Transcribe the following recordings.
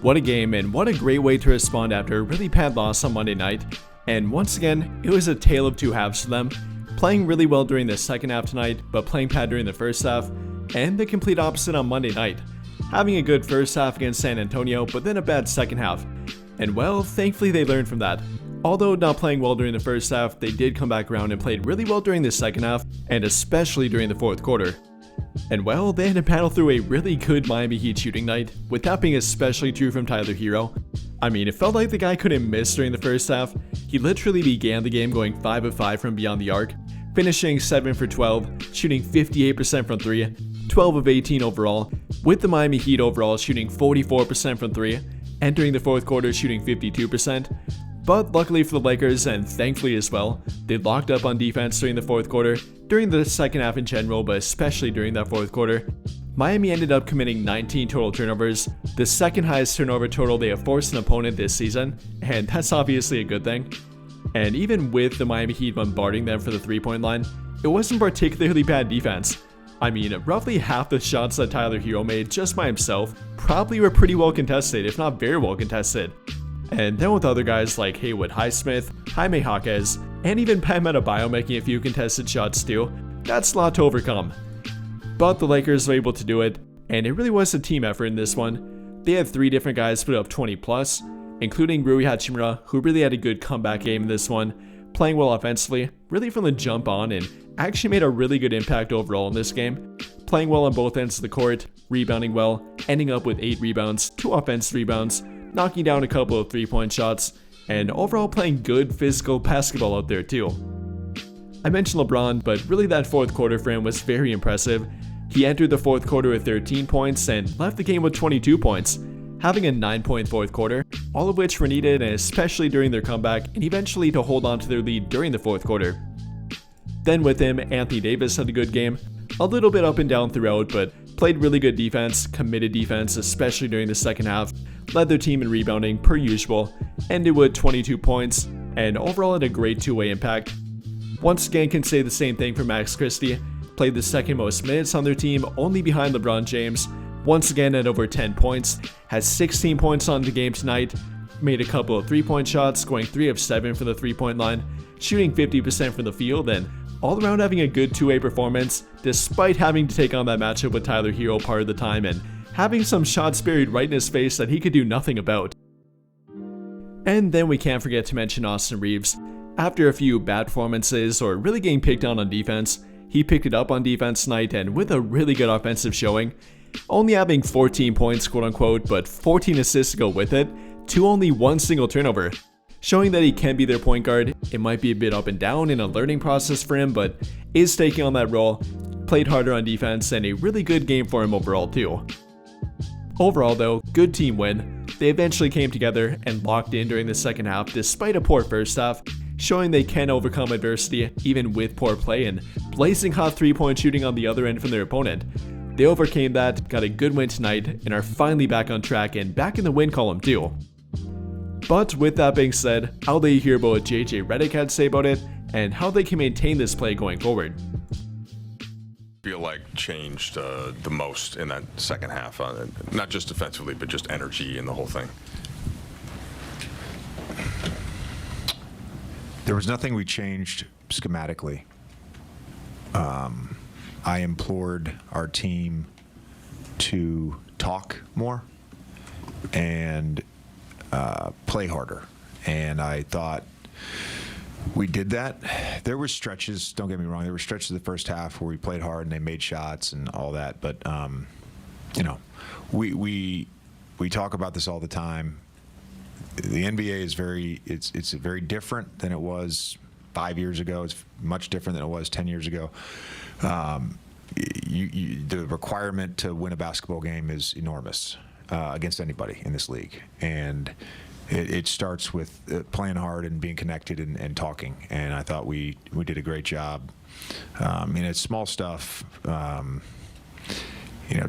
What a game, and what a great way to respond after a really bad loss on Monday night. And once again, it was a tale of two halves for them, playing really well during the second half tonight, but playing bad during the first half, and the complete opposite on Monday night, having a good first half against San Antonio, but then a bad second half. And well, thankfully they learned from that. Although not playing well during the first half, they did come back around and played really well during the second half, and especially during the fourth quarter. And well, they had to battle through a really good Miami Heat shooting night, with that being especially true from Tyler Herro. I mean, it felt like the guy couldn't miss during the first half. He literally began the game going 5 of 5 from beyond the arc, finishing 7 for 12, shooting 58% from 3, 12 of 18 overall, with the Miami Heat overall shooting 44% from 3, entering the fourth quarter shooting 52%. But luckily for the Lakers, and thankfully as well, they locked up on defense during the fourth quarter, during the second half in general, but especially during that fourth quarter. Miami ended up committing 19 total turnovers, the second highest turnover total they have forced an opponent this season, and that's obviously a good thing. And even with the Miami Heat bombarding them for the three-point line, it wasn't particularly bad defense. I mean, roughly half the shots that Tyler Herro made just by himself probably were pretty well contested, if not very well contested. And then with other guys like Haywood Highsmith, Jaime Jaquez, and even Bam Adebayo making a few contested shots too, that's a lot to overcome. But the Lakers were able to do it, and it really was a team effort in this one. They had 3 different guys put up 20 plus, including Rui Hachimura, who really had a good comeback game in this one, playing well offensively, really from the jump on, and actually made a really good impact overall in this game, playing well on both ends of the court, rebounding well, ending up with 8 rebounds, 2 offensive rebounds, knocking down a couple of 3-point shots, and overall playing good physical basketball out there too. I mentioned LeBron, but really that fourth quarter for him was very impressive. He entered the fourth quarter with 13 points and left the game with 22 points, having a 9-point fourth quarter, all of which were needed, and especially during their comeback, and eventually to hold on to their lead during the fourth quarter. Then with him, Anthony Davis had a good game, a little bit up and down throughout, but played really good defense, committed defense, especially during the second half, led their team in rebounding per usual, ended with 22 points, and overall had a great two-way impact. Once again can say the same thing for Max Christie, played the second most minutes on their team, only behind LeBron James, once again at over 10 points, has 16 points on the game tonight, made a couple of 3-point shots, scoring 3 of 7 from the 3-point line, shooting 50% from the field, and all around having a good two-way performance, despite having to take on that matchup with Tyler Herro part of the time and having some shots buried right in his face that he could do nothing about. And then we can't forget to mention Austin Reeves. After a few bad performances or really getting picked on defense, he picked it up on defense tonight and with a really good offensive showing, only having 14 points quote unquote, but 14 assists to go with it, to only 1 single turnover. Showing that he can be their point guard. It might be a bit up and down in a learning process for him, but is taking on that role, played harder on defense, and a really good game for him overall too. Overall though, good team win. They eventually came together and locked in during the second half despite a poor first half, showing they can overcome adversity even with poor play and blazing hot 3-point shooting on the other end from their opponent. They overcame that, got a good win tonight, and are finally back on track and back in the win column too. But with that being said, I'll let you hear about what JJ Redick had to say about it and how they can maintain this play going forward. Feel like changed the most in that second half, not just defensively, but just energy and the whole thing? There was nothing we changed schematically. I implored our team to talk more and play harder, and I thought we did that. There were stretches, don't get me wrong, there were stretches of the first half where we played hard and they made shots and all that, but you know, we talk about this all the time. The NBA is it's very different than it was 5 years ago. It's much different than it was 10 years ago. The requirement to win a basketball game is enormous against anybody in this league, and it starts with playing hard and being connected and talking. And I thought we did a great job. It's small stuff.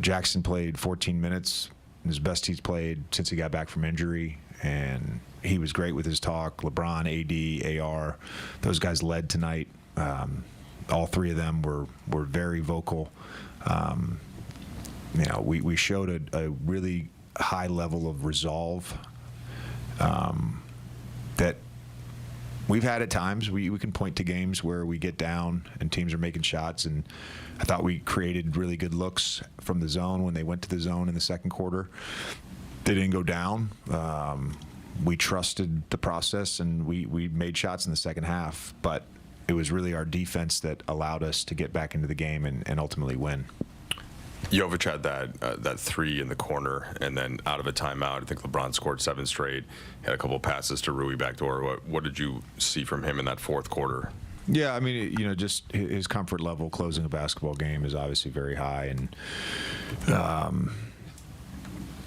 Jackson played 14 minutes, his best he's played since he got back from injury, and he was great with his talk. LeBron, AD, AR, those guys led tonight. All 3 of them were very vocal. We showed a really high level of resolve that we've had at times. We can point to games where we get down and teams are making shots, and I thought we created really good looks from the zone when they went to the zone in the second quarter. They didn't go down. We trusted the process, and we made shots in the second half, but it was really our defense that allowed us to get back into the game and ultimately win. Jovic had that three in the corner, and then out of a timeout, I think LeBron scored 7 straight. Had a couple passes to Rui backdoor. What did you see from him in that fourth quarter? Yeah, I mean, just his comfort level closing a basketball game is obviously very high, and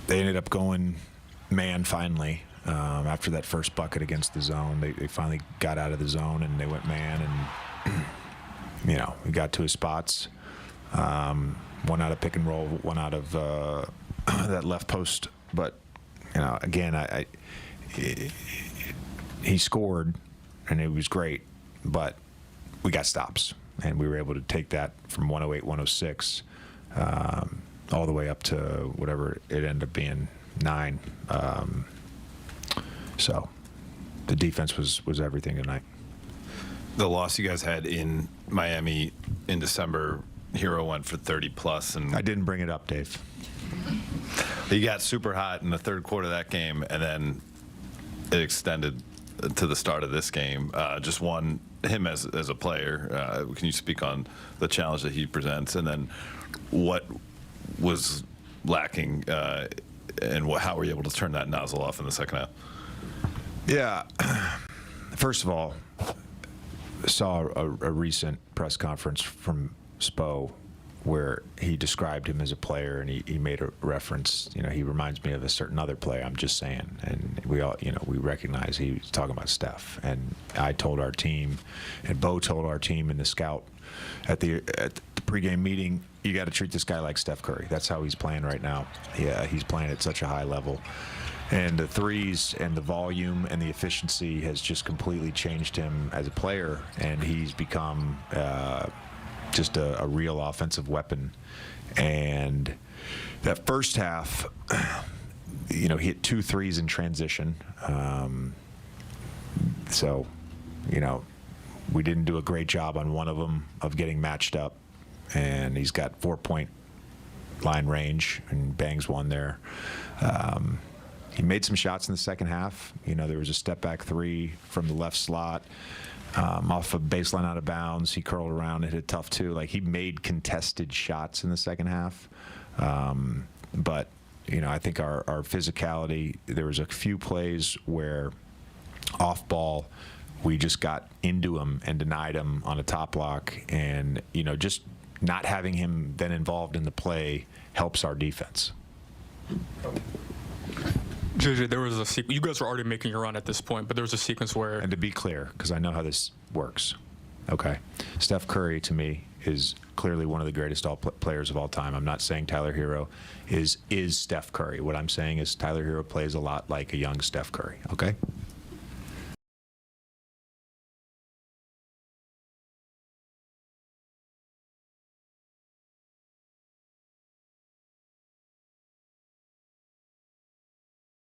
they ended up going man finally. After that first bucket against the zone, they finally got out of the zone and they went man, and we got to his spots. One out of pick and roll, one out of that left post. But again, he scored, and it was great. But we got stops, and we were able to take that from 108, 106, all the way up to whatever it ended up being, 9. So the defense was everything tonight. The loss you guys had in Miami in December, Herro went for 30+, and I didn't bring it up, Dave. He got super hot in the third quarter of that game, and then it extended to the start of this game. Just him as a player. Can you speak on the challenge that he presents, and then what was lacking, and how were you able to turn that nozzle off in the second half? Yeah. First of all, saw a recent press conference from Spo where he described him as a player, and he made a reference. He reminds me of a certain other player. I'm just saying, and we all, we recognize he was talking about Steph. And I told our team, and Bo told our team in the scout at the pregame meeting, you got to treat this guy like Steph Curry. That's how he's playing right now. Yeah, he's playing at such a high level. And the threes and the volume and the efficiency has just completely changed him as a player, and he's become just a real offensive weapon. And that first half, he hit 2 threes in transition. So, we didn't do a great job on one of them of getting matched up, and he's got 4-point line range and bangs one there. He made some shots in the second half. There was a step back 3 from the left slot, off a baseline out of bounds. He curled around and hit it tough too. Like, he made contested shots in the second half. But I think our physicality, there was a few plays where off ball, we just got into him and denied him on a top block. And, just not having him then involved in the play helps our defense. JJ, there was a sequence. You guys were already making your run at this point, but there was a sequence where. And to be clear, because I know how this works, okay, Steph Curry to me is clearly one of the greatest players of all time. I'm not saying Tyler Herro is Steph Curry. What I'm saying is Tyler Herro plays a lot like a young Steph Curry. Okay.